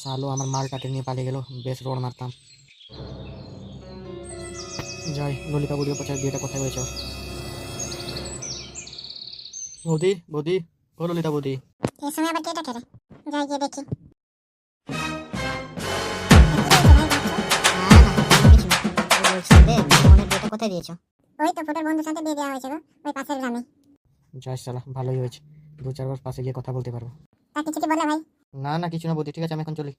সালো আমার মালটাকে নিয়ে পালিয়ে গেল, বেশ রোড মারতাম। যাই ললিতা বৌদিকে পৌঁছায়, বিয়েটা কোথায় হয়েছে ওর। বৌদি বৌদি, ও ললিতা বৌদি। এই সময় আবার কে ডাকে রে? যাই গিয়ে দেখি। কোথায় দিয়েছো? ওই তো ফটোর বন্ধুর সাথে বিয়ে দেওয়া হয়েছে গো, ওই পাশের গ্রামে। যাই সালা, ভালোই হয়েছে, 2-4 বার পাশে গিয়ে কথা বলতে পারবো। তা কিছু কি বলে ভাই? না না কিছু না বৌদি, ঠিক আছে আমি এখন চলি।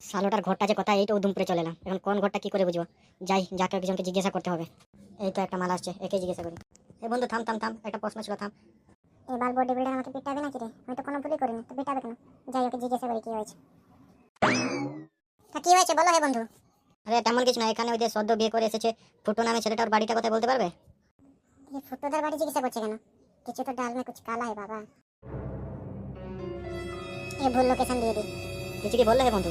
শালোটার ঘরটা যে কোথায়, এইটা উদুমপুরে চলে এলাম, এখন কোন ঘরটা কি করে বুঝবো? যাই, যাকে একজনকে জিজ্ঞাসা করতে হবে। এই তো একটা মাল আসছে, একে জিজ্ঞাসা করি। এই বন্ধু থাম থাম থাম, একটা প্রশ্ন ছিল, থাম। এই বাল বডি বিল্ডার আমাকে পিটাবে নাকি রে? আমি তো কোনো ভুলই করিনি, তো পিটাবে কেন? যাই ওকে জিজ্ঞাসা করি কি হয়েছে। তা কি হয়েছে বলো হে বন্ধু। আরে তেমন কিছু না, এখানে ওই যে সদ্য বিয়ে করে এসেছে ফুটো নামে ছেলেটার বাড়িটা কোথায় বলতে পারবে? এই ফুটোদার বাড়ি জিজ্ঞাসা করছে কেন? কিছু তো ডাল মে কুছ কালা है বাবা। এই ভুল লোকেশন দিয়ে দি। কিছু কি বললে হে বন্ধু?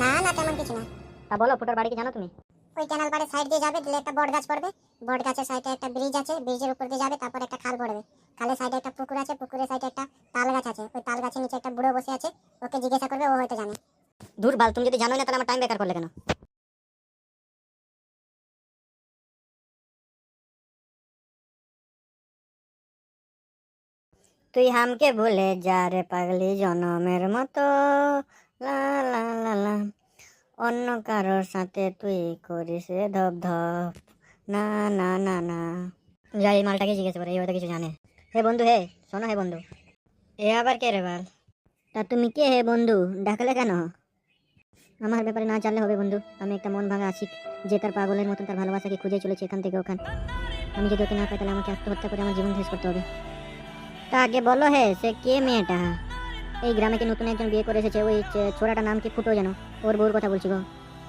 না না তেমন কিছু না। তা বলো, ফুটোর বাড়ি কি জানো তুমি? ওই ক্যানাল পাড়ের সাইড দিয়ে যাবে, দিলে একটা বট গাছ পড়বে, বট গাছের সাইডে একটা ব্রিজ আছে, ব্রিজের উপর দিয়ে যাবে, তারপর একটা খাল পড়বে, খালের সাইডে একটা পুকুর আছে, পুকুরের সাইডে একটা তাল গাছ আছে, ওই তাল গাছের নিচে একটা বুড়ো বসে আছে, ওকে জিজ্ঞাসা করবে, ও হয়তো জানে। দূর বাল, তুমি যদি জানোই না তাহলে আমার টাইম বেকার করলে কেন? তুই হামকে ভুলে যা রে পাগলি জনমের মতো, লা লা লা লা, অন্য কারোর সাথে তুই করিস রে ধপ ধপ, না না না না। যাই এই মালটাকে জিজ্ঞেস করে, এই হয়তো কিছু জানে। হে বন্ধু, হে শোনো হে বন্ধু। এ আবার কে রে বাল? তা তুমি কে হে বন্ধু, ডাকলে কেন? আমার ব্যাপারে না জানলে হবে বন্ধু, আমি একটা মন ভাঙা আশিক, যে তার পাগলের মতন তার ভালোবাসাকে খুঁজে চলেছে এখান থেকে ওখান। আমি যদি ওকে না পাই তাহলে আমাকে আত্মহত্যা করে আমার জীবন শেষ করতে হবে। তা আগে বলো হে, সে কে মেয়েটা? এই গ্রামে কি নতুন একজন বিয়ে করে এসেছে, ওই ছোড়াটার নাম কি ফুটো যেন, ওর বউর কথা বলছি গো।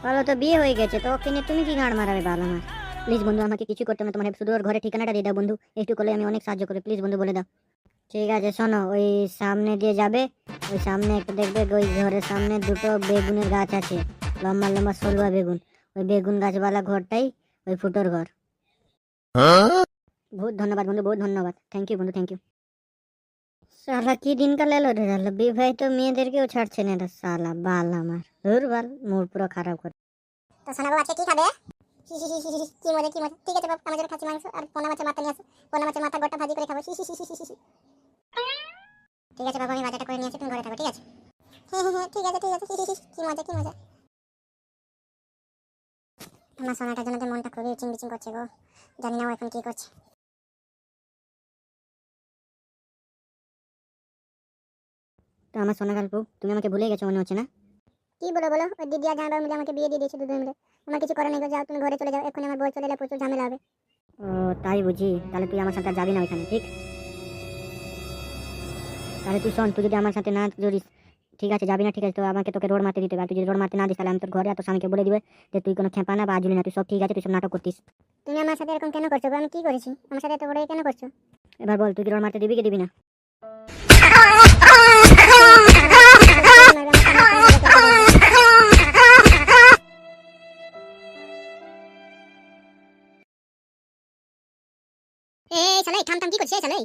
বলো তো বিয়ে হয়ে গেছে তো ওকে নিয়ে তুমি কি গাঁড় মারাবে বাল আমার? প্লিজ বন্ধু, আমাকে কিছু করতে না, তোমার শুধু ওর ঘরে ঠিকানাটা দিয়ে দাও বন্ধু, একটু করলে আমি অনেক সাহায্য করি, প্লিজ বন্ধু বলে দাও। ঠিক আছে শোনো, ওই সামনে দিয়ে যাবে, ওই সামনে একটা দেখবে, ওই ঘরের সামনে দুটো বেগুনের গাছ আছে, লম্বা লম্বা সলুয়া বেগুন, ওই বেগুন গাছওয়ালা ঘরটাই ওই ফুটোর ঘর। বহুত ধন্যবাদ বন্ধু, বহুত ধন্যবাদ, থ্যাংক ইউ বন্ধু, থ্যাংক ইউ। সালা কি দিনকাল এলো রে, সালা বিবাহিত মেয়েদেরকেও ছাড়ছে না রে সালা, বাল আমার ধুর বাল, মুড পুরো খারাপ করে। তো শোনাবো আজকে কি খাবে? কি মজা কি মজা। ঠিক আছে বাবা, আমার জন্য খাসি মাংস আর পোনা মাছের মাথা নিয়ে আসো, পোনা মাছের মাথা গোটা ভাজি করে খাবো। ঠিক আছে বাবা, আমি বাজারটা করে নিয়ে আসি, তুমি ঘরে থাকো, ঠিক আছে? হ্যাঁ হ্যাঁ হ্যাঁ, ঠিক আছে ঠিক আছে। কি মজা কি মজা। আমার সোনাটার জন্য তো মনটা খুবই উচিং বিচিং করছে গো, জানি না ও এখন কি করছে। তো আমার সোনা গল্প, তুমি আমাকে ভুলে গেছো মনে হচ্ছে না? কি বলো বলো, ওই দিদি আর জামাইবাবু মিলে আমাকে বিয়ে দিয়ে দিয়েছে, দুজন মিলে। আমার কিছু করার নেই গো, যাও তুমি ঘরে চলে যাও, এখন আমার বই চলে এলে প্রচুর ঝামেলা হবে। ও তাই বুঝি, তাহলে তুই আমার সাথে আর যাবি না ওইখানে, ঠিক? তাহলে তুই শোন, তুই যদি আমার সাথে না জড়িস, ঠিক আছে যাবি না, ঠিক আছে, তো আমাকে তোকে রোড মারতে দিতে হবে, আর তুই যদি রোড মারতে না দিস তাহলে আমি তোর ঘরে আর তোর স্বামীকে বলে দিবে যে তুই কোনো খেপা না বা আজুলি না, তুই সব ঠিক আছে, তুই সব নাটক করতিস। তুমি আমার সাথে এরকম কেন করছো গো? আমি কি করেছি? আমার সাথে এত বড় কেন করছো? এবার বল, তুই কি রোড মারতে দিবি কি দিবি না? এই শালা, থাম থাম, কি করছিস শালা?